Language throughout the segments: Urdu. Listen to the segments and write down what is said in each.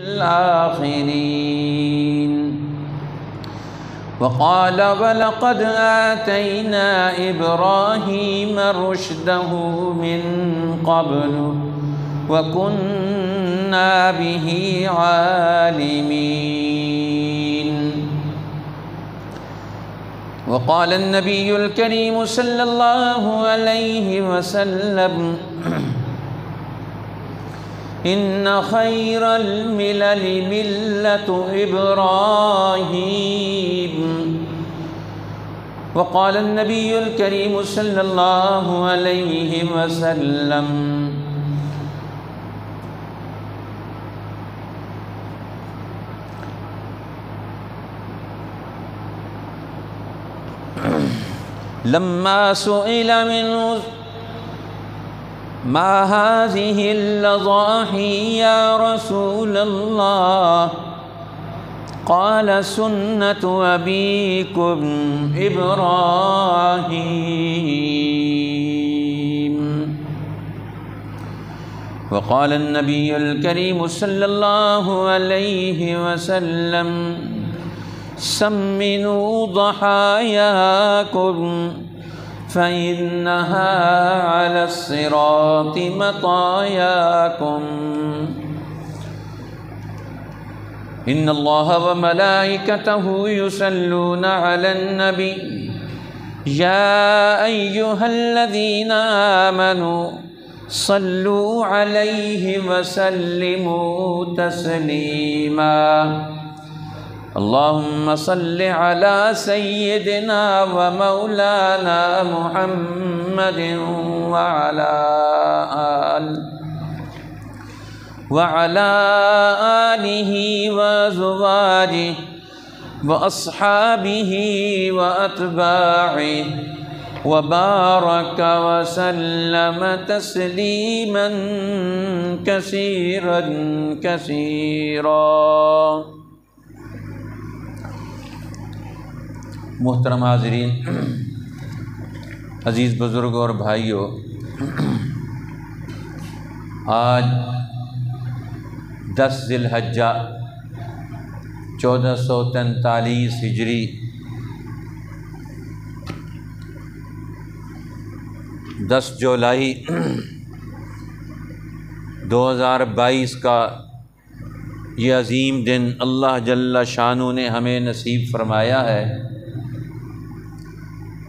الآخرين. وقال ولقد آتينا إبراهيم رشده من قبل وكنا به عالمين. وقال النبي الكريم صلى الله عليه وسلم إن خير الملل ملة إبراهيم. وقال النبي الكريم صلى الله عليه وسلم لما سئل منه ما هذه الأضاحي يا رسول الله قال سنة أبيكم إبراهيم. وقال النبي الكريم صلى الله عليه وسلم سمنوا ضحاياكم فإنها على الصراط مطاياكم. إن الله وملائكته يصلون على النبي يا أيها الذين آمنوا صلوا عليه وسلموا تسليما. اللهم صل على سيدنا ومولانا محمد وعلى آله وأزواجه وأصحابه وأتباعه وبارك وسلم تسليما كثيرا كثيرا. محترم حاضرین، عزیز بزرگوں اور بھائیوں، آج 10 ذی الحجہ 1443 ہجری 10 جولائی 2022 کا یہ عظیم دن اللہ جل شانہ نے ہمیں نصیب فرمایا ہے،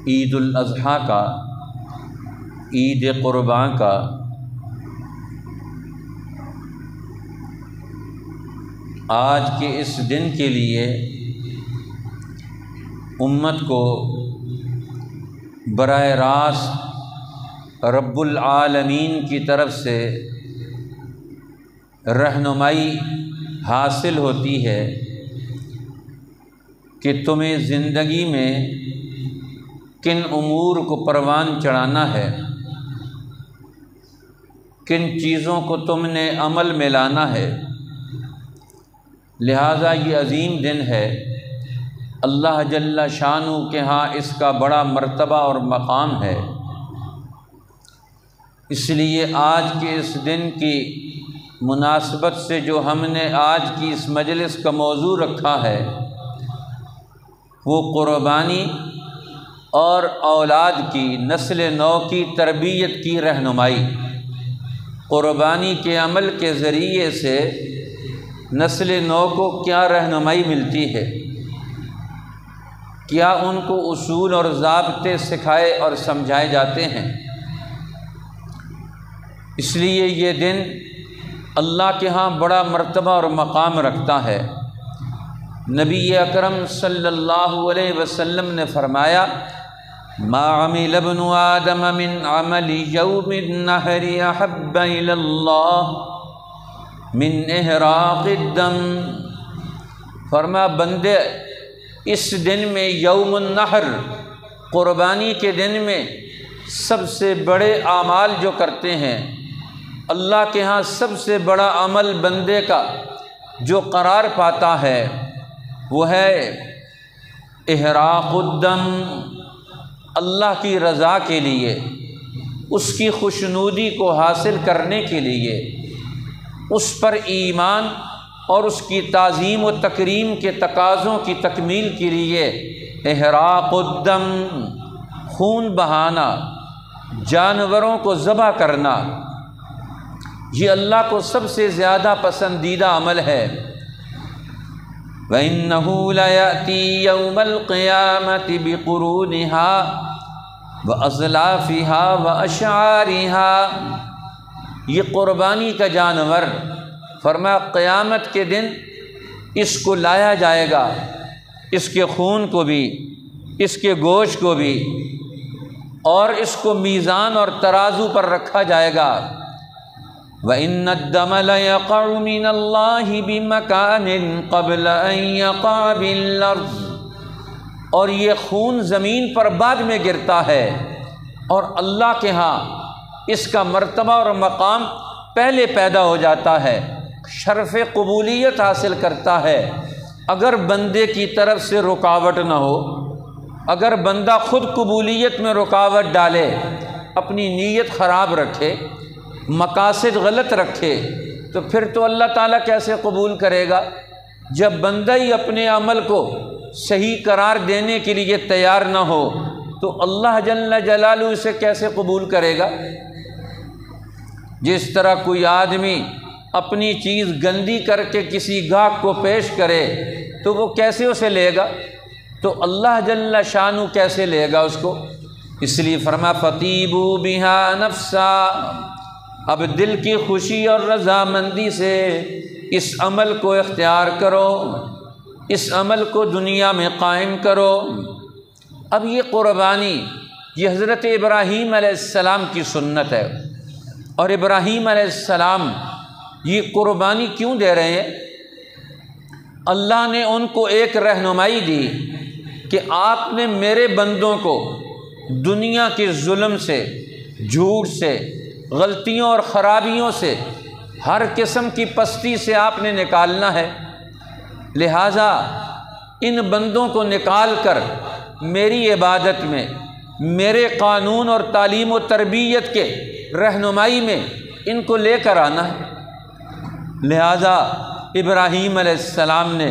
عید الاضحیٰ کا، عید قرباں کا۔ آج کے اس دن کے لیے امت کو براہ راست رب العالمین کی طرف سے رہنمائی حاصل ہوتی ہے کہ تمہیں زندگی میں کن امور کو پروان چڑھانا ہے، کن چیزوں کو تم نے عمل میں لانا ہے۔ لہٰذا یہ عظیم دن ہے، اللہ جل شانہ کے ہاں اس کا بڑا مرتبہ اور مقام ہے۔ اس لیے آج کے اس دن کی مناسبت سے جو ہم نے آج کی اس مجلس کا موضوع رکھا ہے وہ قربانی اور اولاد کی، نسل نو کی تربیت کی رہنمائی۔ قربانی کے عمل کے ذریعے سے نسل نو کو کیا رہنمائی ملتی ہے، کیا ان کو اصول اور ضابطے سکھائے اور سمجھائے جاتے ہیں۔ اس لیے یہ دن اللہ کے ہاں بڑا مرتبہ اور مقام رکھتا ہے۔ نبی اکرم صلی اللہ علیہ وسلم نے فرمایا ما عمل ابن آدم من عمل یوم النحر احب الی اللہ من احراق الدم۔ فرمایا بندے اس دن میں، یوم النحر، قربانی کے دن میں سب سے بڑے اعمال جو کرتے ہیں، اللہ کے ہاں سب سے بڑا عمل بندے کا جو قرار پاتا ہے وہ ہے احراق الدم، اللہ کی رضا کے لیے، اس کی خوشنودی کو حاصل کرنے کے لیے، اس پر ایمان اور اس کی تعظیم و تکریم کے تقاضوں کی تکمیل کے لیے احراق الدم، خون بہانا، جانوروں کو ذبح کرنا، یہ اللہ کو سب سے زیادہ پسندیدہ عمل ہے۔ وَإِنَّهُ لَيَأْتِي يَوْمَ الْقِيَامَةِ بِقُرُونِهَا وَأَزْلَافِهَا وَأَشْعَارِهَا، یہ قربانی کا جانور فرمایا قیامت کے دن اس کو لایا جائے گا، اس کے خون کو بھی، اس کے گوشت کو بھی، اور اس کو میزان اور ترازو پر رکھا جائے گا۔ وَإِنَّ الدَّمَ لَيَقَعُ مِنَ اللَّهِ بِمَكَانٍ قَبْلَ أَن يَقَعَ بِالْأَرْضِ، اور یہ خون زمین پر بعد میں گرتا ہے، اور اللہ کے ہاں اس کا مرتبہ اور مقام پہلے پیدا ہو جاتا ہے، شرف قبولیت حاصل کرتا ہے۔ اگر بندے کی طرف سے رکاوٹ نہ ہو، اگر بندہ خود قبولیت میں رکاوٹ ڈالے، اپنی نیت خراب رکھے، مقاصد غلط رکھے، تو پھر تو اللہ تعالیٰ کیسے قبول کرے گا؟ جب بندہ ہی اپنے عمل کو صحیح قرار دینے کے لیے تیار نہ ہو تو اللہ جل جلالہ اسے کیسے قبول کرے گا؟ جس طرح کوئی آدمی اپنی چیز گندی کر کے کسی گاہک کو پیش کرے تو وہ کیسے اسے لے گا؟ تو اللہ جل شانہ کیسے لے گا اس کو؟ اس لیے فرمایا فَطِيبُوا بِهَا نَفْسًا، اب دل کی خوشی اور رضامندی سے اس عمل کو اختیار کرو، اس عمل کو دنیا میں قائم کرو۔ اب یہ قربانی یہ حضرت ابراہیم علیہ السلام کی سنت ہے، اور ابراہیم علیہ السلام یہ قربانی کیوں دے رہے ہیں؟ اللہ نے ان کو ایک رہنمائی دی کہ آپ نے میرے بندوں کو دنیا کے ظلم سے، جھوٹ سے، غلطیوں اور خرابیوں سے، ہر قسم کی پستی سے آپ نے نکالنا ہے، لہٰذا ان بندوں کو نکال کر میری عبادت میں، میرے قانون اور تعلیم و تربیت کے رہنمائی میں ان کو لے کر آنا ہے۔ لہٰذا ابراہیم علیہ السلام نے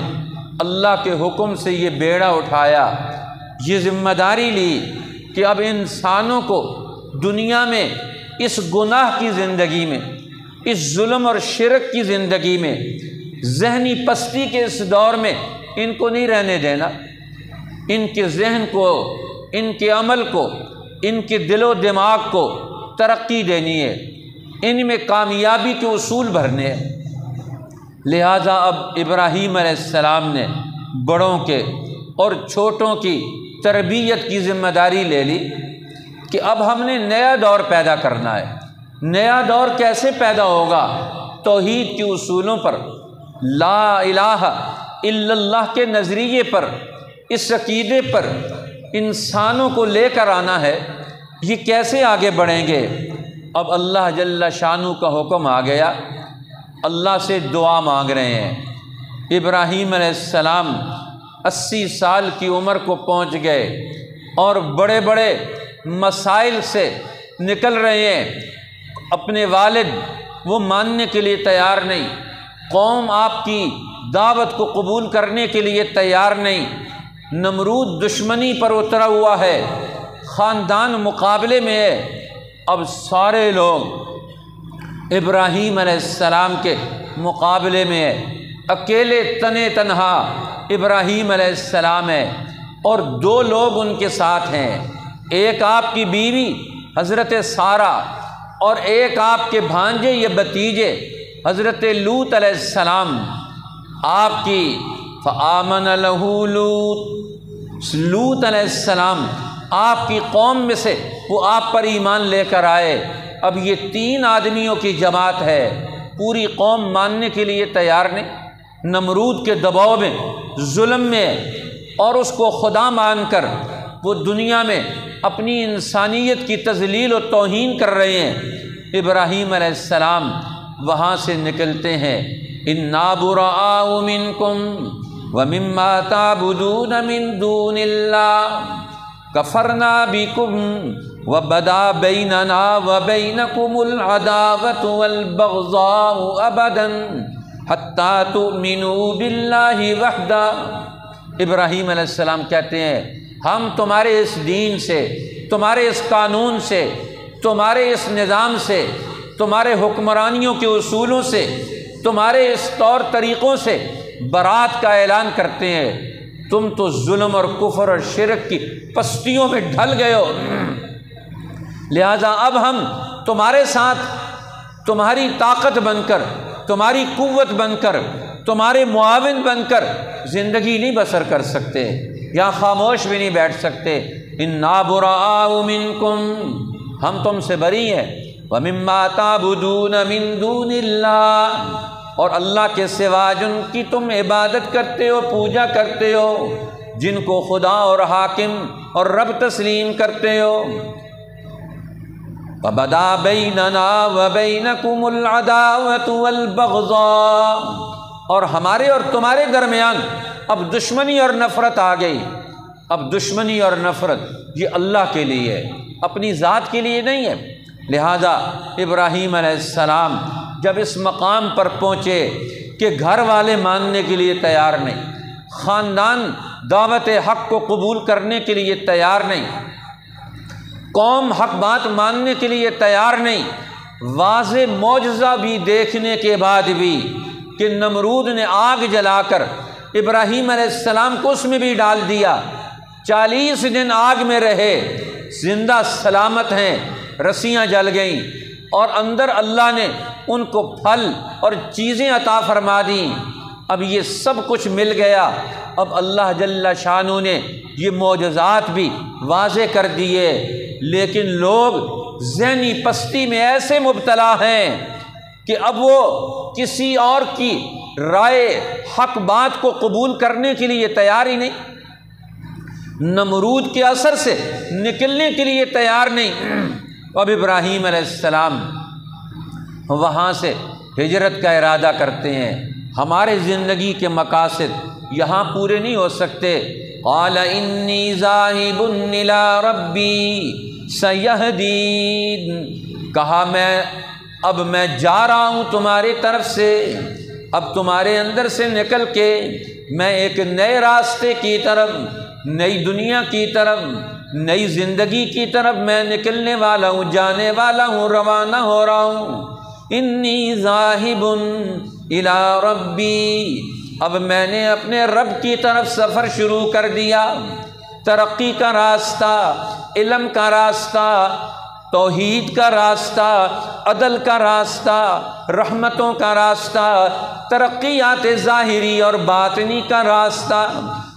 اللہ کے حکم سے یہ بیڑا اٹھایا، یہ ذمہ داری لی کہ اب انسانوں کو دنیا میں اس گناہ کی زندگی میں، اس ظلم اور شرک کی زندگی میں، ذہنی پستی کے اس دور میں ان کو نہیں رہنے دینا۔ ان کے ذہن کو، ان کے عمل کو، ان کے دل و دماغ کو ترقی دینی ہے، ان میں کامیابی کے اصول بھرنے ہیں۔ لہٰذا اب ابراہیم علیہ السلام نے بڑوں کے اور چھوٹوں کی تربیت کی ذمہ داری لے لی کہ اب ہم نے نیا دور پیدا کرنا ہے۔ نیا دور کیسے پیدا ہوگا؟ توحید کے اصولوں پر، لا الہ الا اللہ کے نظریے پر، اس عقیدے پر انسانوں کو لے کر آنا ہے۔ یہ کیسے آگے بڑھیں گے؟ اب اللہ جل شانہ کا حکم آ گیا، اللہ سے دعا مانگ رہے ہیں۔ ابراہیم علیہ السلام 80 سال کی عمر کو پہنچ گئے اور بڑے بڑے مسائل سے نکل رہے ہیں۔ اپنے والد وہ ماننے کے لیے تیار نہیں، قوم آپ کی دعوت کو قبول کرنے کے لیے تیار نہیں، نمرود دشمنی پر اترا ہوا ہے، خاندان مقابلے میں ہے۔ اب سارے لوگ ابراہیم علیہ السلام کے مقابلے میں ہے، اکیلے تنے تنہا ابراہیم علیہ السلام ہے، اور 2 لوگ ان کے ساتھ ہیں، ایک آپ کی بیوی حضرت سارہ اور ایک آپ کے بھانجے یا بتیجے حضرت لوط علیہ السلام۔ آپ کی فآمن لہ لوط علیہ السلام آپ کی قوم میں سے وہ آپ پر ایمان لے کر آئے۔ اب یہ 3 آدمیوں کی جماعت ہے، پوری قوم ماننے کے لیے تیار نہیں، نمرود کے دباؤ میں، ظلم میں، اور اس کو خدا مان کر وہ دنیا میں اپنی انسانیت کی تذلیل و توہین کر رہے ہیں۔ ابراہیم علیہ السلام وہاں سے نکلتے ہیں، اِنَّا بُرَآءُ مِنْكُمْ وَمِمَّا تَعْبُدُونَ مِن دُونِ اللَّهِ كَفَرْنَا بِكُمْ وَبَدَا بَيْنَنَا وَبَيْنَكُمُ الْعَدَاوَةُ وَالْبَغْضَاءُ أَبَدًا حتیٰ تؤمنوا باللہ وحدہ۔ ابراہیم علیہ السلام کہتے ہیں ہم تمہارے اس دین سے، تمہارے اس قانون سے، تمہارے اس نظام سے، تمہارے حکمرانیوں کے اصولوں سے، تمہارے اس طور طریقوں سے برات کا اعلان کرتے ہیں۔ تم تو ظلم اور کفر اور شرک کی پستیوں میں ڈھل گئے ہو، لہذا اب ہم تمہارے ساتھ تمہاری طاقت بن کر، تمہاری قوت بن کر، تمہارے معاون بن کر زندگی نہیں بسر کر سکتے، یا خاموش بھی نہیں بیٹھ سکتے۔ انا براء منکم، ہم تم سے بری ہیں، ومما تعبدون من دون اللہ، اور اللہ کے سوا جن کی تم عبادت کرتے ہو، پوجا کرتے ہو، جن کو خدا اور حاکم اور رب تسلیم کرتے ہو۔ وَبَدَا بَيْنَنَا وَبَيْنَكُمُ الْعَدَاوَةُ وَالْبَغْضَاءُ، اور ہمارے اور تمہارے درمیان اب دشمنی اور نفرت آ گئی۔ اب دشمنی اور نفرت یہ اللہ کے لیے ہے، اپنی ذات کے لیے نہیں ہے۔ لہذا ابراہیم علیہ السلام جب اس مقام پر پہنچے کہ گھر والے ماننے کے لیے تیار نہیں، خاندان دعوت حق کو قبول کرنے کے لیے تیار نہیں، قوم حق بات ماننے کے لیے تیار نہیں، واضح معجزہ بھی دیکھنے کے بعد بھی کہ نمرود نے آگ جلا کر ابراہیم علیہ السلام کو اس میں بھی ڈال دیا، 40 دن آگ میں رہے، زندہ سلامت ہیں، رسیاں جل گئیں، اور اندر اللہ نے ان کو پھل اور چیزیں عطا فرما دیں۔ اب یہ سب کچھ مل گیا، اب اللہ جل شانہ نے یہ معجزات بھی واضح کر دیے، لیکن لوگ ذہنی پستی میں ایسے مبتلا ہیں کہ اب وہ کسی اور کی رائے حق بات کو قبول کرنے کے لیے تیار ہی نہیں، نمرود کے اثر سے نکلنے کے لیے تیار نہیں۔ اب ابراہیم علیہ السلام وہاں سے ہجرت کا ارادہ کرتے ہیں، ہمارے زندگی کے مقاصد یہاں پورے نہیں ہو سکتے۔ قال انی ذاہب الی ربی سیہدین، کہا اب میں جا رہا ہوں تمہاری طرف سے، اب تمہارے اندر سے نکل کے میں ایک نئے راستے کی طرف، نئی دنیا کی طرف، نئی زندگی کی طرف میں نکلنے والا ہوں، جانے والا ہوں، روانہ ہو رہا ہوں۔ انی ذاہب الی ربی، اب میں نے اپنے رب کی طرف سفر شروع کر دیا، ترقی کا راستہ، علم کا راستہ، توحید کا راستہ، عدل کا راستہ، رحمتوں کا راستہ، ترقیات ظاہری اور باطنی کا راستہ۔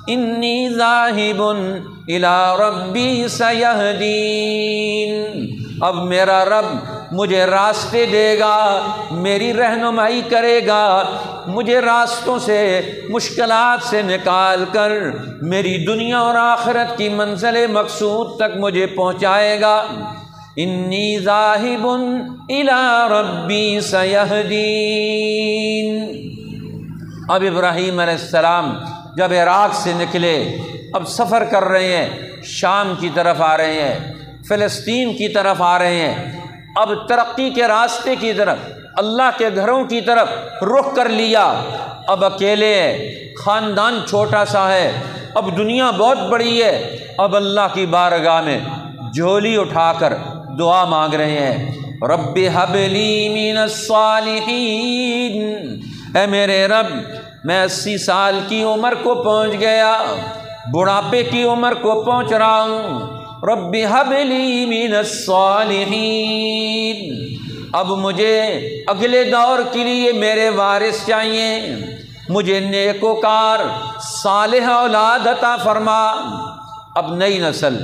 انی ذاہب الی ربی سیہدین، اب میرا رب مجھے راستے دے گا، میری رہنمائی کرے گا، مجھے راستوں سے، مشکلات سے نکال کر میری دنیا اور آخرت کی منزل مقصود تک مجھے پہنچائے گا۔ انی ذاہب الی ربی سیہدین۔ اب ابراہیم علیہ السلام جب عراق سے نکلے، اب سفر کر رہے ہیں، شام کی طرف آ رہے ہیں، فلسطین کی طرف آ رہے ہیں، اب ترقی کے راستے کی طرف، اللہ کے گھروں کی طرف رخ کر لیا۔ اب اکیلے ہیں، خاندان چھوٹا سا ہے، اب دنیا بہت بڑی ہے، اب اللہ کی بارگاہ میں جھولی اٹھا کر دعا مانگ رہے ہیں، رب ہب لی من الصالحین، اے میرے رب میں 80 سال کی عمر کو پہنچ گیا، بڑھاپے کی عمر کو پہنچ رہا ہوں، رب ہب لی من الصالحین، اب مجھے اگلے دور کے لیے میرے وارث چاہیے، مجھے نیکوکار صالح اولاد عطا فرما۔ اب نئی نسل،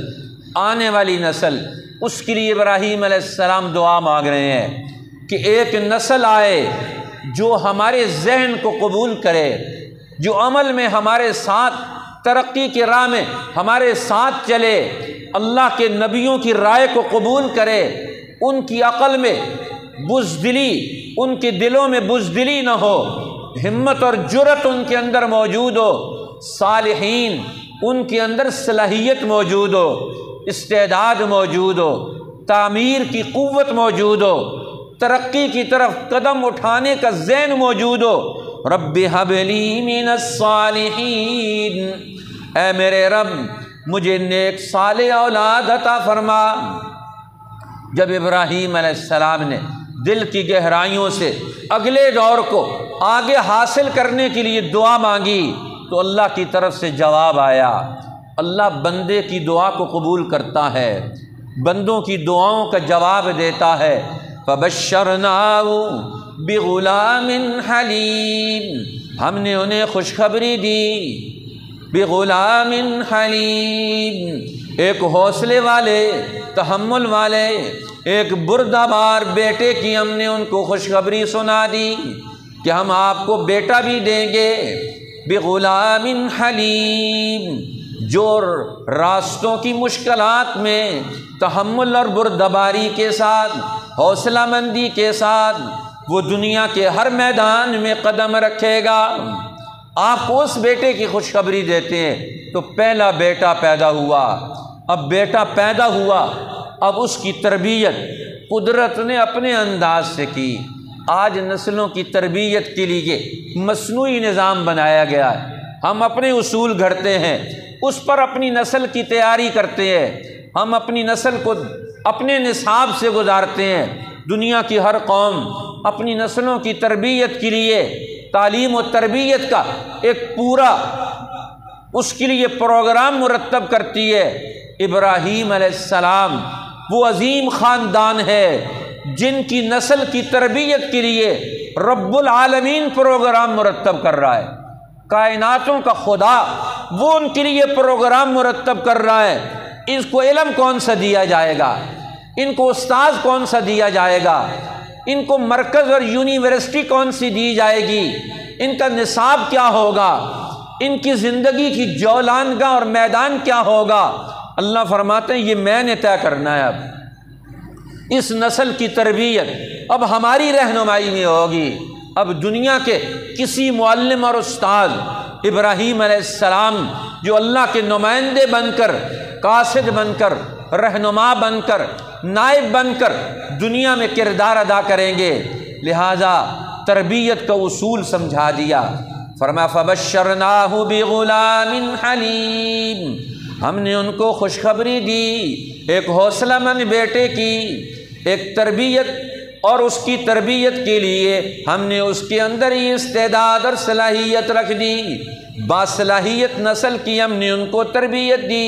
آنے والی نسل، اس کے لیے ابراہیم علیہ السلام دعا مانگ رہے ہیں کہ ایک نسل آئے جو ہمارے ذہن کو قبول کرے، جو عمل میں ہمارے ساتھ، ترقی کی راہ میں ہمارے ساتھ چلے، اللہ کے نبیوں کی رائے کو قبول کرے، ان کی عقل میں بزدلی، ان کے دلوں میں بزدلی نہ ہو، ہمت اور جرأت ان کے اندر موجود ہو، صالحین ان کے اندر صلاحیت موجود ہو، استعداد موجود ہو، تعمیر کی قوت موجود ہو، ترقی کی طرف قدم اٹھانے کا ذہن موجود ہو، رب ہب لی من الصالحین، اے میرے رب مجھے نیک صالح اولاد عطا فرما۔ جب ابراہیم علیہ السلام نے دل کی گہرائیوں سے اگلے دور کو آگے حاصل کرنے کے لیے دعا مانگی تو اللہ کی طرف سے جواب آیا۔ اللہ بندے کی دعا کو قبول کرتا ہے، بندوں کی دعاؤں کا جواب دیتا ہے۔ فَبَشَّرْنَاهُ بِغُلَامٍ حَلِيمٍ، ہم نے انہیں خوشخبری دی بِغُلَامٍ حَلِيمٍ، ایک حوصلے والے، تحمل والے، ایک بردبار بیٹے کی ہم نے ان کو خوشخبری سنا دی کہ ہم آپ کو بیٹا بھی دیں گے۔ بِغُلَامٍ حَلِيمٍ، جو راستوں کی مشکلات میں تحمل اور بردباری کے ساتھ، حوصلہ مندی کے ساتھ وہ دنیا کے ہر میدان میں قدم رکھے گا۔ آپ کو اس بیٹے کی خوشخبری دیتے ہیں۔ تو پہلا بیٹا پیدا ہوا، اب بیٹا پیدا ہوا، اب اس کی تربیت قدرت نے اپنے انداز سے کی۔ آج نسلوں کی تربیت کے لیے مصنوعی نظام بنایا گیا ہے، ہم اپنے اصول گھڑتے ہیں، اس پر اپنی نسل کی تیاری کرتے ہیں، ہم اپنی نسل کو اپنے نصاب سے گزارتے ہیں۔ دنیا کی ہر قوم اپنی نسلوں کی تربیت کے لیے تعلیم و تربیت کا ایک پورا اس کے لیے پروگرام مرتب کرتی ہے۔ ابراہیم علیہ السلام وہ عظیم خاندان ہے جن کی نسل کی تربیت کے لیے رب العالمین پروگرام مرتب کر رہا ہے۔ کائناتوں کا خدا وہ ان کے لیے پروگرام مرتب کر رہا ہے۔ اس کو علم کون سا دیا جائے گا، ان کو استاذ کون سا دیا جائے گا، ان کو مرکز اور یونیورسٹی کون سی دی جائے گی، ان کا نصاب کیا ہوگا، ان کی زندگی کی جولانگاہ اور میدان کیا ہوگا، اللہ فرماتے ہیں یہ میں نے طے کرنا ہے۔ اب اس نسل کی تربیت اب ہماری رہنمائی میں ہوگی۔ اب دنیا کے کسی معلم اور استاد ابراہیم علیہ السلام جو اللہ کے نمائندے بن کر، قاصد بن کر، رہنما بن کر، نائب بن کر دنیا میں کردار ادا کریں گے، لہذا تربیت کا اصول سمجھا دیا۔ فرمایا فَبَشَّرْنَاهُ بِغُلَامٍ حَلِيمٍ، ہم نے ان کو خوشخبری دی ایک حوصلہ مند بیٹے کی، ایک تربیت، اور اس کی تربیت کے لیے ہم نے اس کے اندر ہی استعداد اور صلاحیت رکھ دی، باصلاحیت نسل کی ہم نے ان کو تربیت دی،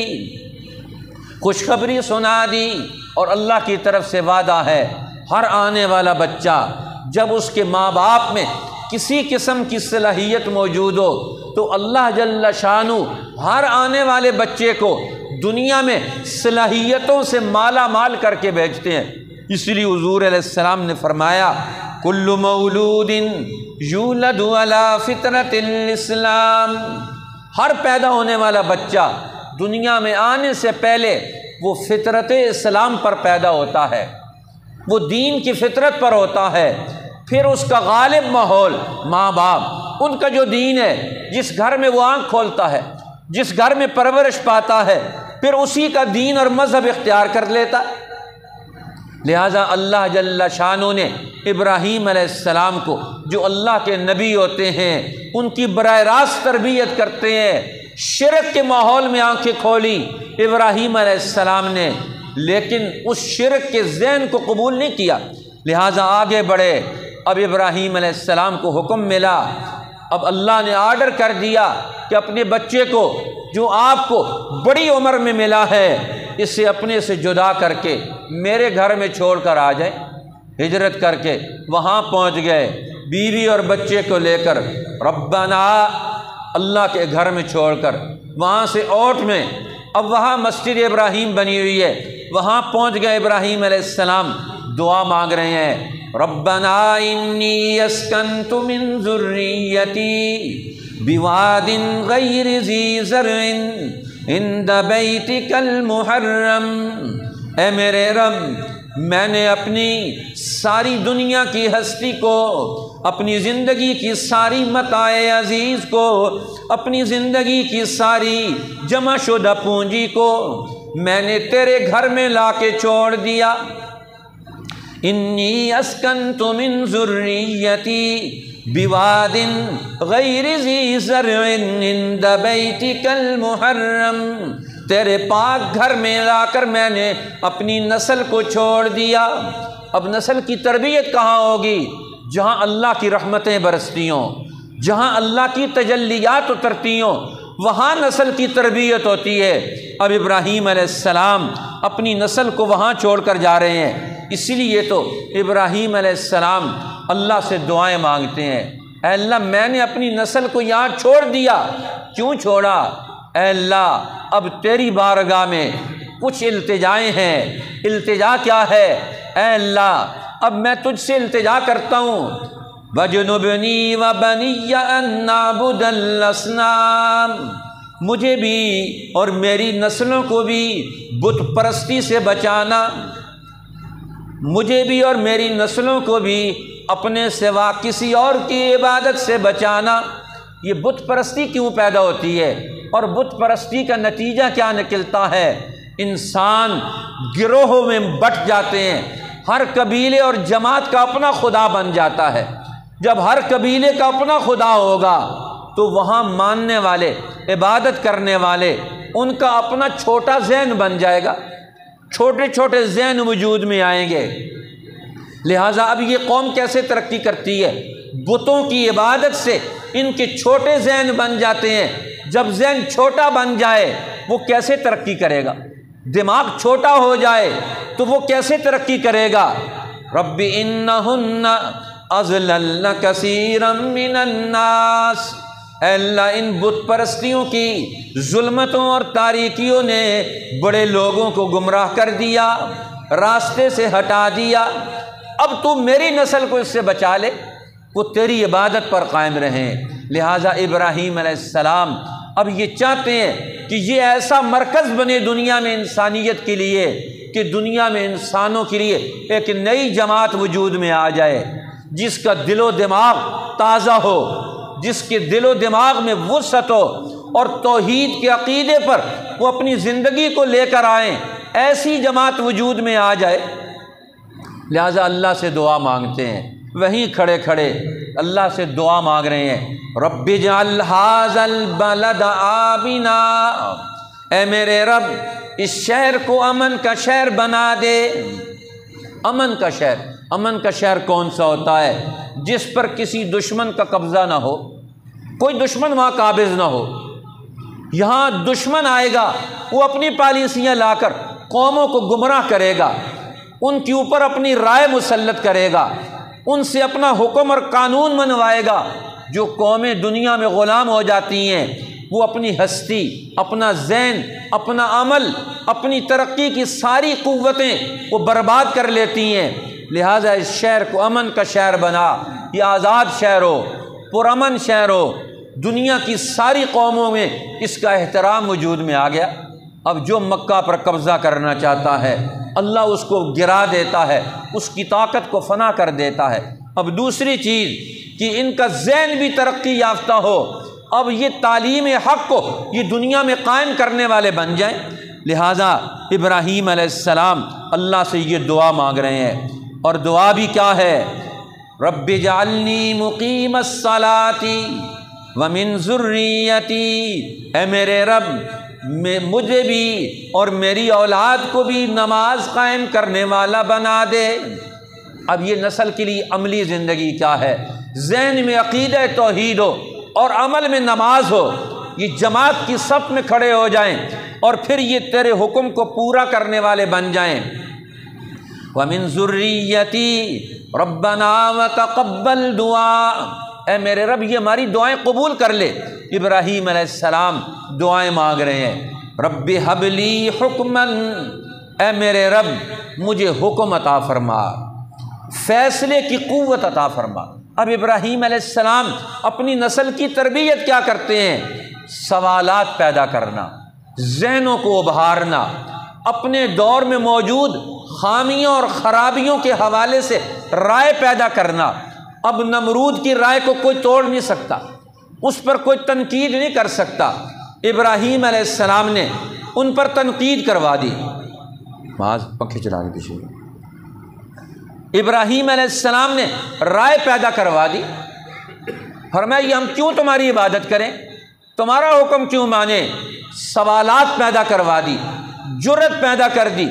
خوشخبری سنا دی۔ اور اللہ کی طرف سے وعدہ ہے ہر آنے والا بچہ جب اس کے ماں باپ میں کسی قسم کی صلاحیت موجود ہو تو اللہ جل شانہ ہر آنے والے بچے کو دنیا میں صلاحیتوں سے مالا مال کر کے بھیجتے ہیں۔ اس لیے حضور علیہ السلام نے فرمایا کل مولود یولد علی فطرۃ الاسلام، ہر پیدا ہونے والا بچہ دنیا میں آنے سے پہلے وہ فطرت اسلام پر پیدا ہوتا ہے، وہ دین کی فطرت پر ہوتا ہے۔ پھر اس کا غالب ماحول ماں باپ، ان کا جو دین ہے، جس گھر میں وہ آنکھ کھولتا ہے، جس گھر میں پرورش پاتا ہے، پھر اسی کا دین اور مذہب اختیار کر لیتا ہے۔ لہٰذا اللہ جل شانہ نے ابراہیم علیہ السلام کو جو اللہ کے نبی ہوتے ہیں ان کی براہ راست تربیت کرتے ہیں، شرک کے ماحول میں آنکھیں کھولی ابراہیم علیہ السلام نے، لیکن اس شرک کے ذہن کو قبول نہیں کیا، لہٰذا آگے بڑھے۔ اب ابراہیم علیہ السلام کو حکم ملا، اب اللہ نے آرڈر کر دیا کہ اپنے بچے کو جو آپ کو بڑی عمر میں ملا ہے اسے اپنے سے جدا کر کے میرے گھر میں چھوڑ کر آ جائے۔ ہجرت کر کے وہاں پہنچ گئے، بیوی اور بچے کو لے کر ربنا اللہ کے گھر میں چھوڑ کر، وہاں سے اوٹ میں اب وہاں مسجد ابراہیم بنی ہوئی ہے، وہاں پہنچ گئے ابراہیم علیہ السلام، دعا مانگ رہے ہیں ربنا انی اسکنت من ذریتی بواد غیر ذی زرع عند بیتک المحرم، اے میرے رب میں نے اپنی ساری دنیا کی ہستی کو، اپنی زندگی کی ساری متاع عزیز کو، اپنی زندگی کی ساری جمع شدہ پونجی کو میں نے تیرے گھر میں لا کے چھوڑ دیا۔ انی اسکنت من ذریتی، بواد غیر ذی زرع عند بیتک المحرم، تیرے پاک گھر میں لا کر میں نے اپنی نسل کو چھوڑ دیا۔ اب نسل کی تربیت کہاں ہوگی؟ جہاں اللہ کی رحمتیں برستی ہوں، جہاں اللہ کی تجلیات اترتی ہوں، وہاں نسل کی تربیت ہوتی ہے۔ اب ابراہیم علیہ السلام اپنی نسل کو وہاں چھوڑ کر جا رہے ہیں، اسی لیے تو ابراہیم علیہ السلام اللہ سے دعائیں مانگتے ہیں، اے اللہ میں نے اپنی نسل کو یہاں چھوڑ دیا، کیوں چھوڑا؟ اے اللہ اب تیری بارگاہ میں کچھ التجائیں ہیں۔ التجا کیا ہے؟ اے اللہ اب میں تجھ سے التجا کرتا ہوں، وَجُنُبْنِي وَبَنِيَّ أَن نَّعْبُدَ الْأَصْنَامَ، مجھے بھی اور میری نسلوں کو بھی بت پرستی سے بچانا، مجھے بھی اور میری نسلوں کو بھی اپنے سوا کسی اور کی عبادت سے بچانا۔ یہ بت پرستی کیوں پیدا ہوتی ہے اور بت پرستی کا نتیجہ کیا نکلتا ہے؟ انسان گروہوں میں بٹ جاتے ہیں، ہر قبیلے اور جماعت کا اپنا خدا بن جاتا ہے۔ جب ہر قبیلے کا اپنا خدا ہوگا تو وہاں ماننے والے، عبادت کرنے والے، ان کا اپنا چھوٹا ذہن بن جائے گا، چھوٹے چھوٹے ذہن وجود میں آئیں گے۔ لہٰذا اب یہ قوم کیسے ترقی کرتی ہے؟ بتوں کی عبادت سے ان کے چھوٹے ذہن بن جاتے ہیں۔ جب ذہن چھوٹا بن جائے وہ کیسے ترقی کرے گا؟ دماغ چھوٹا ہو جائے تو وہ کیسے ترقی کرے گا؟ رب انہن اضللن کثیرا من الناس، اے اللہ ان بت پرستیوں کی ظلمتوں اور تاریکیوں نے بڑے لوگوں کو گمراہ کر دیا، راستے سے ہٹا دیا۔ اب تو میری نسل کو اس سے بچا لے، وہ تیری عبادت پر قائم رہیں۔ لہٰذا ابراہیم علیہ السلام اب یہ چاہتے ہیں کہ یہ ایسا مرکز بنے دنیا میں انسانیت کے لیے کہ دنیا میں انسانوں کے لیے ایک نئی جماعت وجود میں آ جائے، جس کا دل و دماغ تازہ ہو، جس کے دل و دماغ میں وسعت ہو اور توحید کے عقیدے پر وہ اپنی زندگی کو لے کر آئیں، ایسی جماعت وجود میں آ جائے۔ لہٰذا اللہ سے دعا مانگتے ہیں، وہیں کھڑے کھڑے اللہ سے دعا مانگ رہے ہیں، رب اجعل ھذا البلد آمنا، اے میرے رب اس شہر کو امن کا شہر بنا دے۔ امن کا شہر، امن کا شہر کون سا ہوتا ہے؟ جس پر کسی دشمن کا قبضہ نہ ہو، کوئی دشمن وہاں قابض نہ ہو۔ یہاں دشمن آئے گا وہ اپنی پالیسیاں لا کر قوموں کو گمراہ کرے گا، ان کے اوپر اپنی رائے مسلط کرے گا، ان سے اپنا حکم اور قانون منوائے گا۔ جو قومیں دنیا میں غلام ہو جاتی ہیں وہ اپنی ہستی، اپنا ذہن، اپنا عمل، اپنی ترقی کی ساری قوتیں وہ برباد کر لیتی ہیں۔ لہٰذا اس شہر کو امن کا شہر بنا، یہ آزاد شہر ہو، پرامن شہر ہو۔ دنیا کی ساری قوموں میں اس کا احترام وجود میں آ گیا۔ اب جو مکہ پر قبضہ کرنا چاہتا ہے اللہ اس کو گرا دیتا ہے، اس کی طاقت کو فنا کر دیتا ہے۔ اب دوسری چیز کہ ان کا ذہن بھی ترقی یافتہ ہو، اب یہ تعلیم حق کو یہ دنیا میں قائم کرنے والے بن جائیں۔ لہٰذا ابراہیم علیہ السلام اللہ سے یہ دعا مانگ رہے ہیں، اور دعا بھی کیا ہے؟ رب اجعلنی مقیم الصلاۃ ومن ذریتی، اے میرے رب مجھے بھی اور میری اولاد کو بھی نماز قائم کرنے والا بنا دے۔ اب یہ نسل کے لیے عملی زندگی کیا ہے؟ ذہن میں عقیدہ توحید ہو اور عمل میں نماز ہو، یہ جماعت کی صف میں کھڑے ہو جائیں اور پھر یہ تیرے حکم کو پورا کرنے والے بن جائیں۔ وَمِن ذُرِّيَّتِي رَبَّنَا وَتَقَبَّلْ دُعَا، اے میرے رب یہ ہماری دعائیں قبول کر لے۔ ابراہیم علیہ السلام دعائیں مانگ رہے ہیں، رب ھب لی حکما، اے میرے رب مجھے حکم عطا فرما، فیصلے کی قوت عطا فرما۔ اب ابراہیم علیہ السلام اپنی نسل کی تربیت کیا کرتے ہیں؟ سوالات پیدا کرنا، ذہنوں کو ابھارنا، اپنے دور میں موجود خامیوں اور خرابیوں کے حوالے سے رائے پیدا کرنا۔ اب نمرود کی رائے کو کوئی توڑ نہیں سکتا، اس پر کوئی تنقید نہیں کر سکتا۔ ابراہیم علیہ السلام نے ان پر تنقید کروا دی۔ معاذ پنکھے چلانے پیچھے۔ ابراہیم علیہ السلام نے رائے پیدا کروا دی، فرمایا یہ ہم کیوں تمہاری عبادت کریں، تمہارا حکم کیوں مانیں؟ سوالات پیدا کروا دی، جرأت پیدا کر دی،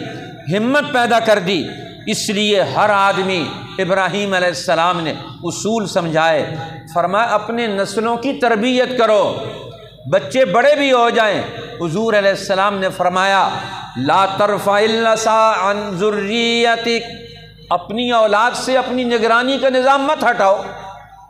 ہمت پیدا کر دی۔ اس لیے ہر آدمی ابراہیم علیہ السلام نے اصول سمجھائے، فرمایا اپنے نسلوں کی تربیت کرو، بچے بڑے بھی ہو جائیں۔ حضور علیہ السلام نے فرمایا لا ترفع النساء عن ذریتک، اپنی اولاد سے اپنی نگرانی کا نظام مت ہٹاؤ۔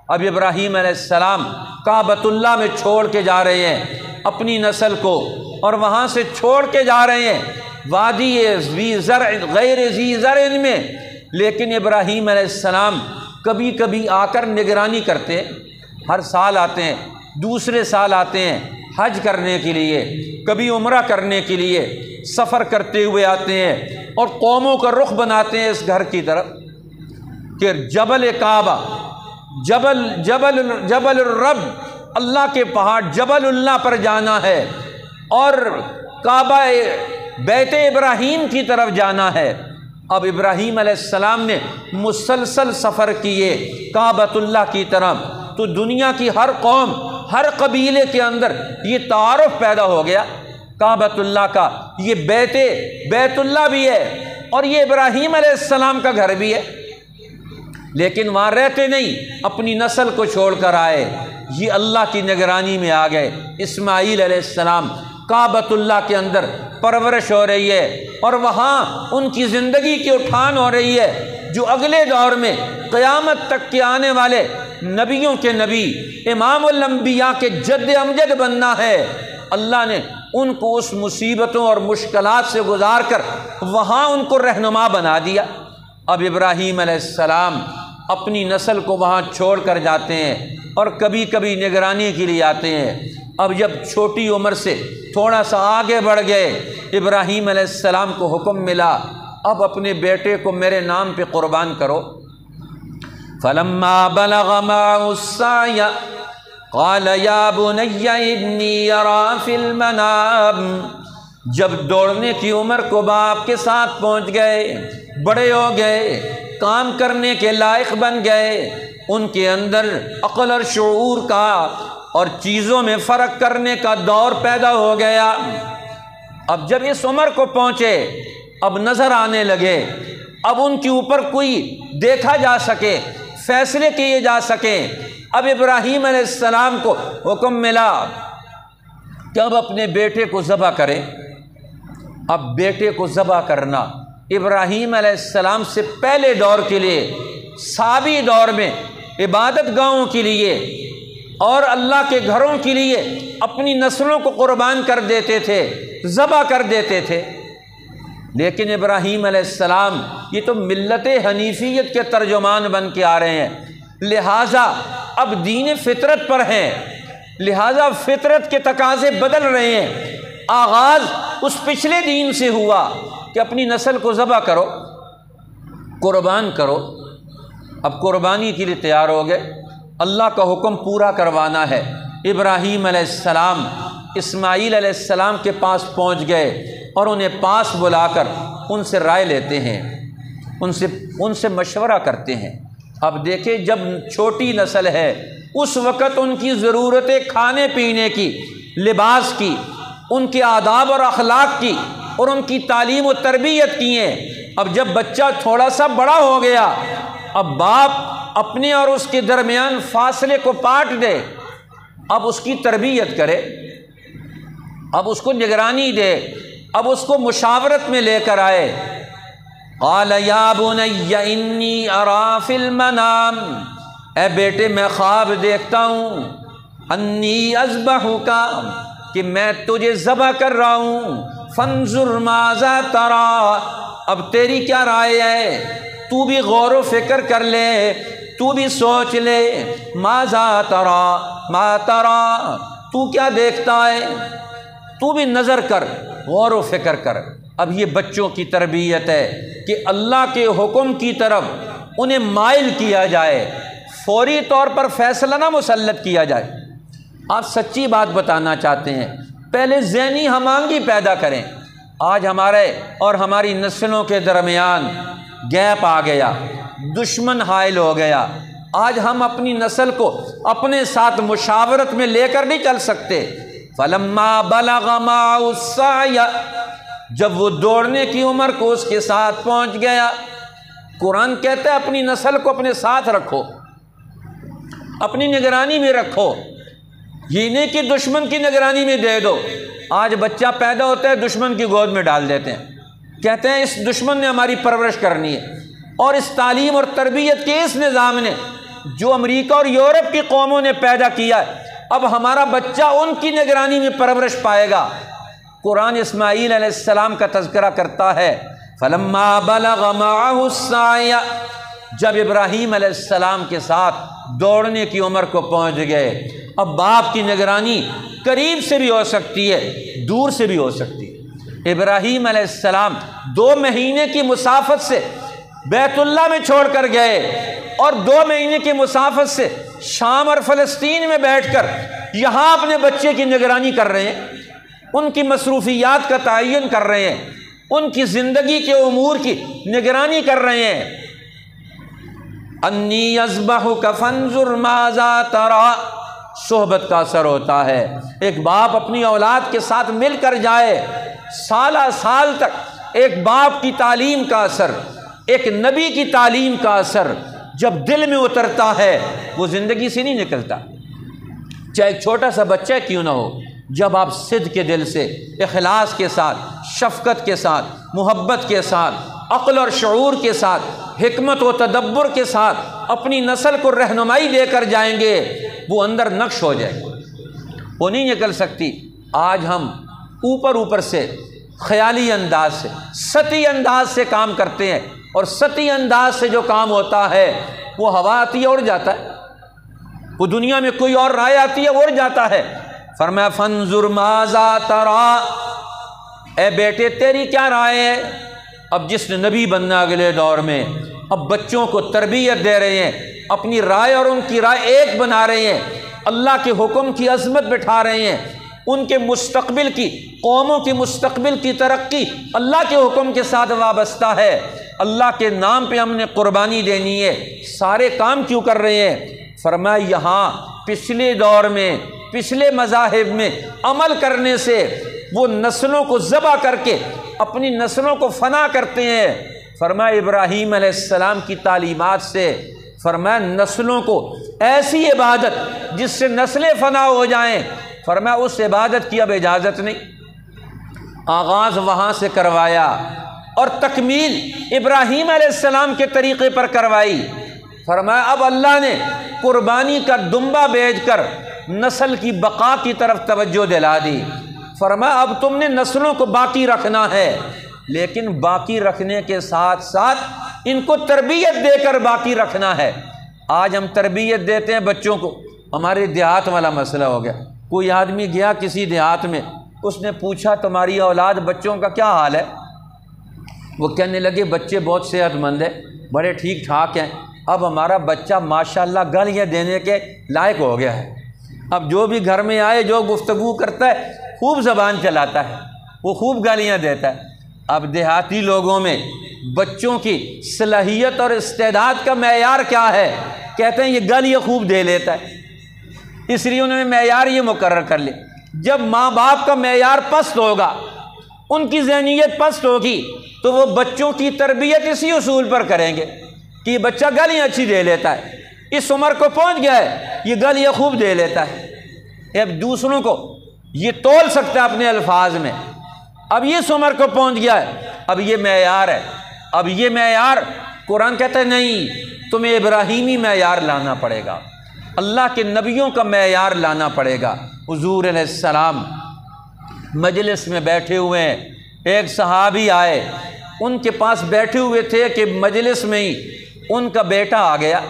اب ابراہیم علیہ السلام کعبۃ اللہ میں چھوڑ کے جا رہے ہیں اپنی نسل کو، اور وہاں سے چھوڑ کے جا رہے ہیں وادی ذی زرع غیر ذی زرع میں، لیکن ابراہیم علیہ السلام کبھی کبھی آ کر نگرانی کرتے، ہر سال آتے ہیں، دوسرے سال آتے ہیں حج کرنے کے لیے، کبھی عمرہ کرنے کے لیے سفر کرتے ہوئے آتے ہیں، اور قوموں کا رخ بناتے ہیں اس گھر کی طرف کہ جبل کعبہ، جبل الرب، اللہ کے پہاڑ جبل اللہ پر جانا ہے، اور کعبہ بیت ابراہیم کی طرف جانا ہے۔ اب ابراہیم علیہ السلام نے مسلسل سفر کیے کعبۃ اللہ کی طرف، تو دنیا کی ہر قوم، ہر قبیلے کے اندر یہ تعارف پیدا ہو گیا کعبۃ اللہ کا، یہ بیت اللہ بھی ہے اور یہ ابراہیم علیہ السلام کا گھر بھی ہے، لیکن وہاں رہتے نہیں، اپنی نسل کو چھوڑ کر آئے، یہ اللہ کی نگرانی میں آ گئے۔ اسماعیل علیہ السلام کعبۃ اللہ کے اندر پرورش ہو رہی ہے، اور وہاں ان کی زندگی کی اٹھان ہو رہی ہے، جو اگلے دور میں قیامت تک کے آنے والے نبیوں کے نبی، امام الانبیاء کے جد امجد بننا ہے۔ اللہ نے ان کو اس مصیبتوں اور مشکلات سے گزار کر وہاں ان کو رہنما بنا دیا۔ اب ابراہیم علیہ السلام اپنی نسل کو وہاں چھوڑ کر جاتے ہیں، اور کبھی کبھی نگرانی کے لیے آتے ہیں۔ اب جب چھوٹی عمر سے تھوڑا سا آگے بڑھ گئے، ابراہیم علیہ السلام کو حکم ملا اب اپنے بیٹے کو میرے نام پہ قربان کرو۔ فلما بلغ معه السعي قال يا بني إني أرى في المنام، جب دوڑنے کی عمر کو باپ کے ساتھ پہنچ گئے، بڑے ہو گئے، کام کرنے کے لائق بن گئے، ان کے اندر عقل اور شعور کا اور چیزوں میں فرق کرنے کا دور پیدا ہو گیا۔ اب جب اس عمر کو پہنچے، اب نظر آنے لگے، اب ان کے اوپر کوئی دیکھا جا سکے، فیصلے کیے جا سکیں۔ اب ابراہیم علیہ السلام کو حکم ملا کہ اب اپنے بیٹے کو ذبح کریں۔ اب بیٹے کو ذبح کرنا ابراہیم علیہ السلام سے پہلے دور کے لیے، سابی دور میں عبادت گاہوں کے لیے اور اللہ کے گھروں کے لیے اپنی نسلوں کو قربان کر دیتے تھے، ذبح کر دیتے تھے۔ لیکن ابراہیم علیہ السلام یہ تو ملت حنیفیت کے ترجمان بن کے آ رہے ہیں، لہٰذا اب دین فطرت پر ہیں، لہٰذا فطرت کے تقاضے بدل رہے ہیں۔ آغاز اس پچھلے دین سے ہوا کہ اپنی نسل کو ذبح کرو، قربان کرو۔ اب قربانی کے لیے تیار ہو گئے، اللہ کا حکم پورا کروانا ہے۔ ابراہیم علیہ السلام اسماعیل علیہ السلام کے پاس پہنچ گئے اور انہیں پاس بلا کر ان سے رائے لیتے ہیں، ان سے مشورہ کرتے ہیں۔ اب دیکھیں جب چھوٹی نسل ہے، اس وقت ان کی ضرورتیں کھانے پینے کی، لباس کی، ان کے آداب اور اخلاق کی اور ان کی تعلیم و تربیت کی ہیں۔ اب جب بچہ تھوڑا سا بڑا ہو گیا، اب باپ اپنے اور اس کے درمیان فاصلے کو پاٹ دے، اب اس کی تربیت کرے، اب اس کو نگرانی دے، اب اس کو مشاورت میں لے کر آئے۔ قال یا بنی انی ارا فی المنام، اے بیٹے میں خواب دیکھتا ہوں، انی اذبحک، کہ میں تجھے ذبح کر رہا ہوں، فانظر ماذا تری، اب تیری کیا رائے ہے؟ تو بھی غور و فکر کر لے، تو بھی سوچ لے، ماذا تری، ما تری، تو کیا دیکھتا ہے؟ تو بھی نظر کر، غور و فکر کر۔ اب یہ بچوں کی تربیت ہے کہ اللہ کے حکم کی طرف انہیں مائل کیا جائے، فوری طور پر فیصلہ نہ مسلط کیا جائے۔ آپ سچی بات بتانا چاہتے ہیں، پہلے ذہنی ہم آہنگی پیدا کریں۔ آج ہمارے اور ہماری نسلوں کے درمیان گیپ آ گیا، دشمن حائل ہو گیا، آج ہم اپنی نسل کو اپنے ساتھ مشاورت میں لے کر نہیں چل سکتے۔ فلما بلغ معه السعی، جب وہ دوڑنے کی عمر کو اس کے ساتھ پہنچ گیا۔ قرآن کہتا ہے اپنی نسل کو اپنے ساتھ رکھو، اپنی نگرانی میں رکھو، یہ نہیں کہ دشمن کی نگرانی میں دے دو۔ آج بچہ پیدا ہوتا ہے دشمن کی گود میں ڈال دیتے ہیں، کہتے ہیں اس دشمن نے ہماری پرورش کرنی ہے۔ اور اس تعلیم اور تربیت کے اس نظام نے جو امریکہ اور یورپ کی قوموں نے پیدا کیا ہے، اب ہمارا بچہ ان کی نگرانی میں پرورش پائے گا۔ قرآن اسماعیل علیہ السلام کا تذکرہ کرتا ہے، فلما بلغ معه السعی، جب ابراہیم علیہ السلام کے ساتھ دوڑنے کی عمر کو پہنچ گئے۔ اب باپ کی نگرانی قریب سے بھی ہو سکتی ہے، دور سے بھی ہو سکتی ہے۔ ابراہیم علیہ السلام 2 مہینے کی مسافت سے بیت اللہ میں چھوڑ کر گئے، اور 2 مہینے کی مسافت سے شام اور فلسطین میں بیٹھ کر یہاں اپنے بچے کی نگرانی کر رہے ہیں، ان کی مصروفیات کا تعین کر رہے ہیں، ان کی زندگی کے امور کی نگرانی کر رہے ہیں۔ انی اذبحک فانظر ماذا تری، صحبت کا اثر ہوتا ہے۔ ایک باپ اپنی اولاد کے ساتھ مل کر جائے، سالہ سال تک ایک باپ کی تعلیم کا اثر، ایک نبی کی تعلیم کا اثر جب دل میں اترتا ہے وہ زندگی سے نہیں نکلتا، چاہے ایک چھوٹا سا بچہ کیوں نہ ہو۔ جب آپ صدق کے دل سے، اخلاص کے ساتھ، شفقت کے ساتھ، محبت کے ساتھ، عقل اور شعور کے ساتھ، حکمت و تدبر کے ساتھ اپنی نسل کو رہنمائی دے کر جائیں گے، وہ اندر نقش ہو جائے، وہ نہیں نکل سکتی۔ آج ہم اوپر سے خیالی انداز سے، سطحی انداز سے کام کرتے ہیں، اور سطحی انداز سے جو کام ہوتا ہے وہ ہوا آتی ہے اڑ جاتا ہے، وہ دنیا میں کوئی اور رائے آتی ہے اڑ جاتا ہے۔ فرمایا فانظر ماذا تری، اے بیٹے تیری کیا رائے ہے؟ اب جس نے نبی بننا اگلے دور میں، اب بچوں کو تربیت دے رہے ہیں، اپنی رائے اور ان کی رائے ایک بنا رہے ہیں، اللہ کے حکم کی عظمت بٹھا رہے ہیں، ان کے مستقبل کی، قوموں کی مستقبل کی ترقی اللہ کے حکم کے ساتھ وابستہ ہے۔ اللہ کے نام پہ ہم نے قربانی دینی ہے، سارے کام کیوں کر رہے ہیں؟ فرمایا یہاں پچھلے دور میں، پچھلے مذاہب میں عمل کرنے سے وہ نسلوں کو ذبح کر کے اپنی نسلوں کو فنا کرتے ہیں۔ فرمایا ابراہیم علیہ السلام کی تعلیمات سے، فرمایا نسلوں کو ایسی عبادت جس سے نسلیں فنا ہو جائیں، فرمایا اس عبادت کی اب اجازت نہیں۔ آغاز وہاں سے کروایا اور تکمیل ابراہیم علیہ السلام کے طریقے پر کروائی۔ فرمایا اب اللہ نے قربانی کا دمبا بیچ کر نسل کی بقا کی طرف توجہ دلا دی۔ فرمایا اب تم نے نسلوں کو باقی رکھنا ہے، لیکن باقی رکھنے کے ساتھ ساتھ ان کو تربیت دے کر باقی رکھنا ہے۔ آج ہم تربیت دیتے ہیں بچوں کو، ہمارے دیہات والا مسئلہ ہو گیا۔ کوئی آدمی گیا کسی دیہات میں، اس نے پوچھا تمہاری اولاد بچوں کا کیا حال ہے؟ وہ کہنے لگے بچے بہت صحت مند ہیں، بڑے ٹھیک ٹھاک ہیں، اب ہمارا بچہ ماشاءاللہ گالیاں دینے کے لائق ہو گیا ہے، اب جو بھی گھر میں آئے جو گفتگو کرتا ہے خوب زبان چلاتا ہے، وہ خوب گالیاں دیتا ہے۔ اب دیہاتی لوگوں میں بچوں کی صلاحیت اور استعداد کا معیار کیا ہے؟ کہتے ہیں یہ گالیاں خوب دے لیتا ہے، اس لیے انہوں نے معیار یہ مقرر کر لیا۔ جب ماں باپ کا معیار پست ہوگا، ان کی ذہنیت پست ہوگی، تو وہ بچوں کی تربیت اسی اصول پر کریں گے کہ یہ بچہ گالیاں اچھی دے لیتا ہے، اس عمر کو پہنچ گیا ہے، یہ گالیاں خوب دے لیتا ہے، اب دوسروں کو یہ تول سکتا ہے اپنے الفاظ میں، اب یہ اس عمر کو پہنچ گیا ہے، اب یہ معیار ہے۔ اب یہ معیار قرآن کہتا ہے نہیں، تمہیں ابراہیمی معیار لانا پڑے گا، اللہ کے نبیوں کا معیار لانا پڑے گا۔ حضور علیہ السلام مجلس میں بیٹھے ہوئے ہیں، ایک صحابی آئے، ان کے پاس بیٹھے ہوئے تھے کہ مجلس میں ہی ان کا بیٹا آ گیا،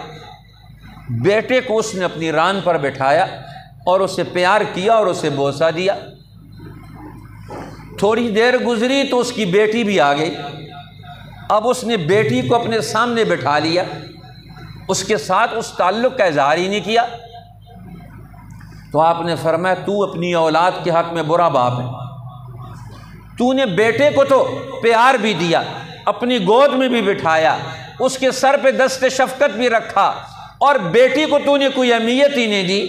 بیٹے کو اس نے اپنی ران پر بٹھایا اور اسے پیار کیا اور اسے بوسہ دیا۔ تھوڑی دیر گزری تو اس کی بیٹی بھی آ گئی، اب اس نے بیٹی کو اپنے سامنے بٹھا لیا، اس کے ساتھ اس تعلق کا اظہار ہی نہیں کیا۔ تو آپ نے فرمایا تو اپنی اولاد کے حق میں برا باپ ہے، تو نے بیٹے کو تو پیار بھی دیا، اپنی گود میں بھی بٹھایا، اس کے سر پہ دست شفقت بھی رکھا، اور بیٹی کو تو نے کوئی اہمیت ہی نہیں دی،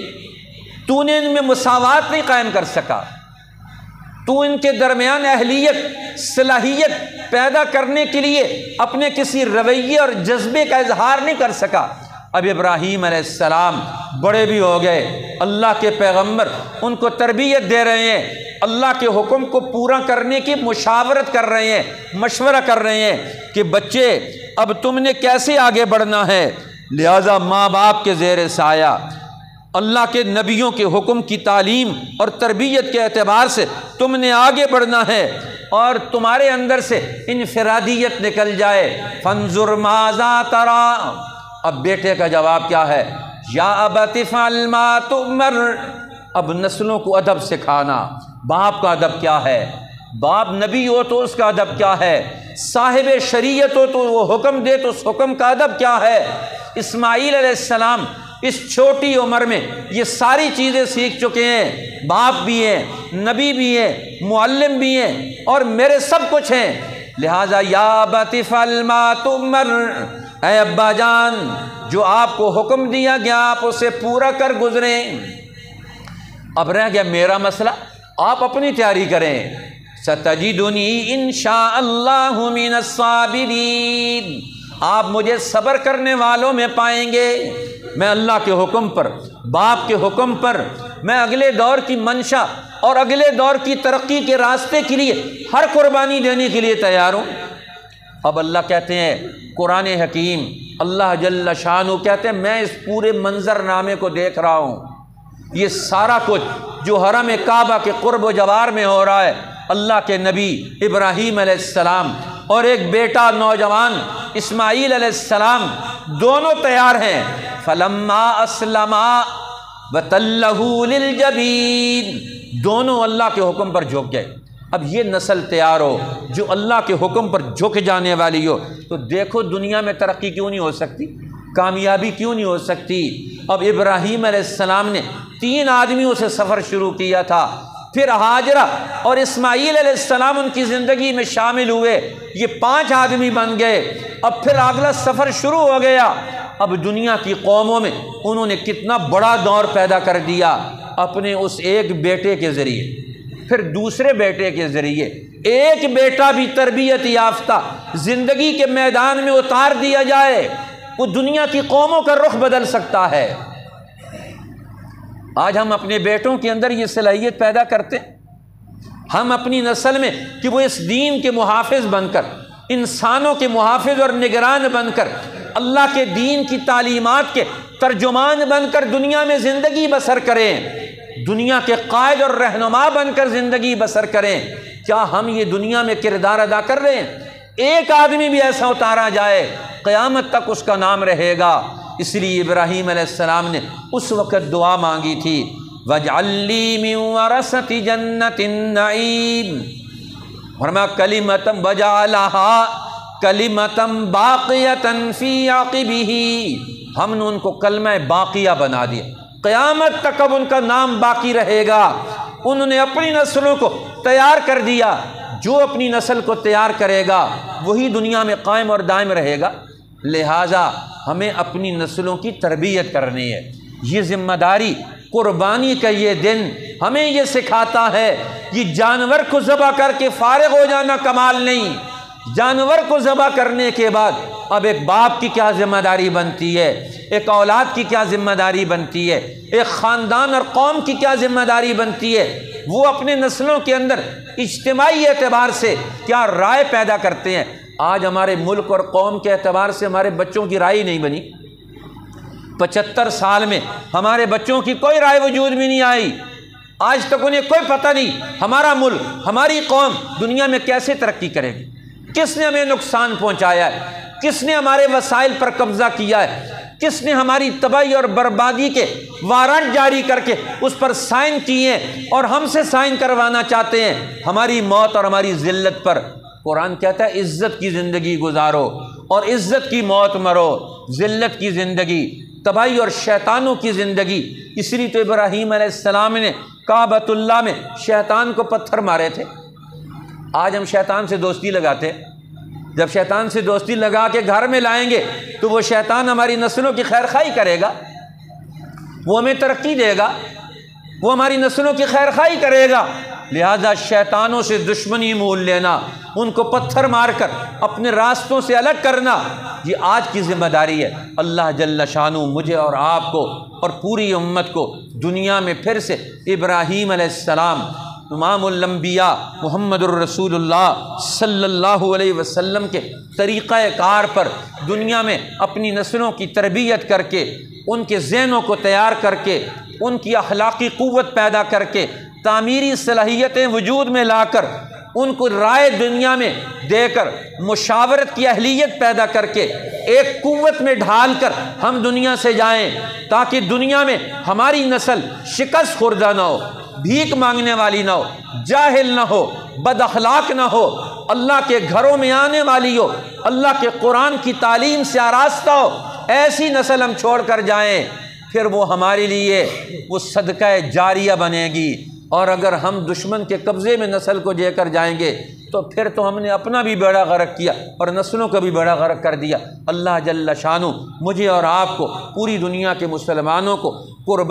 تو نے ان میں مساوات نہیں قائم کر سکا، تو ان کے درمیان اہلیت صلاحیت پیدا کرنے کے لیے اپنے کسی رویے اور جذبے کا اظہار نہیں کر سکا۔ اب ابراہیم علیہ السلام بڑے بھی ہو گئے، اللہ کے پیغمبر ان کو تربیت دے رہے ہیں، اللہ کے حکم کو پورا کرنے کی مشاورت کر رہے ہیں، مشورہ کر رہے ہیں کہ بچے اب تم نے کیسے آگے بڑھنا ہے، لہذا ماں باپ کے زیر سایہ اللہ کے نبیوں کے حکم کی تعلیم اور تربیت کے اعتبار سے تم نے آگے بڑھنا ہے، اور تمہارے اندر سے انفرادیت نکل جائے۔ فانظر ماذا تری، اب بیٹے کا جواب کیا ہے؟ یا ابت افعل ما تؤمر، اب نسلوں کو ادب سکھانا۔ باپ کا ادب کیا ہے؟ باپ نبی ہو تو اس کا ادب کیا ہے؟ صاحب شریعت ہو تو وہ حکم دے تو اس حکم کا ادب کیا ہے؟ اسماعیل علیہ السلام اس چھوٹی عمر میں یہ ساری چیزیں سیکھ چکے ہیں، باپ بھی ہیں، نبی بھی ہیں، معلم بھی ہیں، اور میرے سب کچھ ہیں، لہٰذا یا ابت افعل ما تؤمر، اے ابا جان جو آپ کو حکم دیا گیا آپ اسے پورا کر گزریں۔ اب رہ گیا میرا مسئلہ، آپ اپنی تیاری کریں۔ ستجدنی انشاء اللہ من الصابرین، آپ مجھے صبر کرنے والوں میں پائیں گے۔ میں اللہ کے حکم پر، باپ کے حکم پر، میں اگلے دور کی منشا اور اگلے دور کی ترقی کے راستے کے لیے ہر قربانی دینے کے لیے تیار ہوں۔ اب اللہ کہتے ہیں قرآن حکیم، اللہ جل شانہ کہتے ہیں میں اس پورے منظر نامے کو دیکھ رہا ہوں، یہ سارا کچھ جو حرم کعبہ کے قرب و جوار میں ہو رہا ہے، اللہ کے نبی ابراہیم علیہ السلام اور ایک بیٹا نوجوان اسماعیل علیہ السلام دونوں تیار ہیں۔ فلما اسلما وتلہ للجبین، دونوں اللہ کے حکم پر جھک گئے۔ اب یہ نسل تیار ہو جو اللہ کے حکم پر جھک جانے والی ہو، تو دیکھو دنیا میں ترقی کیوں نہیں ہو سکتی، کامیابی کیوں نہیں ہو سکتی۔ اب ابراہیم علیہ السلام نے 3 آدمیوں سے سفر شروع کیا تھا، پھر ہاجرہ اور اسماعیل علیہ السلام ان کی زندگی میں شامل ہوئے، یہ 5 آدمی بن گئے۔ اب پھر اگلا سفر شروع ہو گیا۔ اب دنیا کی قوموں میں انہوں نے کتنا بڑا دور پیدا کر دیا اپنے اس ایک بیٹے کے ذریعے، پھر دوسرے بیٹے کے ذریعے، ایک بیٹا بھی تربیت یافتہ زندگی کے میدان میں اتار دیا جائے، وہ دنیا کی قوموں کا رخ بدل سکتا ہے۔ آج ہم اپنے بیٹوں کے اندر یہ صلاحیت پیدا کرتے ہیں، ہم اپنی نسل میں کہ وہ اس دین کے محافظ بن کر، انسانوں کے محافظ اور نگران بن کر، اللہ کے دین کی تعلیمات کے ترجمان بن کر دنیا میں زندگی بسر کریں، دنیا کے قائد اور رہنما بن کر زندگی بسر کریں۔ کیا ہم یہ دنیا میں کردار ادا کر رہے ہیں؟ ایک آدمی بھی ایسا اتارا جائے قیامت تک اس کا نام رہے گا۔ اس لیے ابراہیم علیہ السلام نے اس وقت دعا مانگی تھی، وَاجْعَلْ لِي مِن وَرَثَةِ جَنَّةِ النَّعِيمِ، فرمایا کلمۃ وَجَعَلَهَا کلمۃ باقیۃ فی عَقِبِهِ، ہم نے ان کو کلمہ باقیہ بنا دیا، قیامت تک اب ان کا نام باقی رہے گا۔ انہوں نے اپنی نسلوں کو تیار کر دیا، جو اپنی نسل کو تیار کرے گا وہی دنیا میں قائم اور دائم رہے گا۔ لہٰذا ہمیں اپنی نسلوں کی تربیت کرنی ہے، یہ ذمہ داری۔ قربانی کا یہ دن ہمیں یہ سکھاتا ہے، یہ جانور کو ذبح کر کے فارغ ہو جانا کمال نہیں، جانور کو ذبح کرنے کے بعد اب ایک باپ کی کیا ذمہ داری بنتی ہے، ایک اولاد کی کیا ذمہ داری بنتی ہے، ایک خاندان اور قوم کی کیا ذمہ داری بنتی ہے، وہ اپنے نسلوں کے اندر اجتماعی اعتبار سے کیا رائے پیدا کرتے ہیں۔ آج ہمارے ملک اور قوم کے اعتبار سے ہمارے بچوں کی رائے نہیں بنی، 75 سال میں ہمارے بچوں کی کوئی رائے وجود میں نہیں آئی، آج تک انہیں کوئی پتہ نہیں ہمارا ملک، ہماری قوم دنیا میں کیسے ترقی کرے گی، کس نے ہمیں نقصان پہنچایا ہے، کس نے ہمارے وسائل پر قبضہ کیا ہے، کس نے ہماری تباہی اور بربادی کے وارنٹ جاری کر کے اس پر سائن کیے اور ہم سے سائن کروانا چاہتے ہیں ہماری موت اور ہماری ذلت پر۔ قرآن کہتا ہے عزت کی زندگی گزارو اور عزت کی موت مرو، ذلت کی زندگی، تباہی اور شیطانوں کی زندگی۔ اس لیے تو ابراہیم علیہ السلام نے کعبۃ اللہ میں شیطان کو پتھر مارے تھے۔ آج ہم شیطان سے دوستی لگاتے، جب شیطان سے دوستی لگا کے گھر میں لائیں گے تو وہ شیطان ہماری نسلوں کی خیر خواہی کرے گا، وہ ہمیں ترقی دے گا، وہ ہماری نسلوں کی خیر خواہی کرے گا۔ لہذا شیطانوں سے دشمنی مول لینا، ان کو پتھر مار کر اپنے راستوں سے الگ کرنا، یہ آج کی ذمہ داری ہے۔ اللہ جل شانہ مجھے اور آپ کو اور پوری امت کو دنیا میں پھر سے ابراہیم علیہ السلام، امام الانبیاء محمد الرسول اللہ صلی اللہ علیہ وسلم کے طریقہ کار پر دنیا میں اپنی نسلوں کی تربیت کر کے، ان کے ذہنوں کو تیار کر کے، ان کی اخلاقی قوت پیدا کر کے، تعمیری صلاحیتیں وجود میں لا کر، ان کو رائے دنیا میں دے کر، مشاورت کی اہلیت پیدا کر کے، ایک قوت میں ڈھال کر ہم دنیا سے جائیں، تاکہ دنیا میں ہماری نسل شکست خوردہ نہ ہو، بھیک مانگنے والی نہ ہو، جاہل نہ ہو، بد اخلاق نہ ہو، اللہ کے گھروں میں آنے والی ہو، اللہ کے قرآن کی تعلیم سے آراستہ ہو۔ ایسی نسل ہم چھوڑ کر جائیں، پھر وہ ہمارے لیے وہ صدقہ جاریہ بنے گی۔ اور اگر ہم دشمن کے قبضے میں نسل کو دے کر جائیں گے تو پھر تو ہم نے اپنا بھی بیڑا غرق کیا اور نسلوں کا بھی بیڑا غرق کر دیا۔ اللہ جل شانہ مجھے اور آپ کو، پوری دنیا کے مسلمانوں کو قربان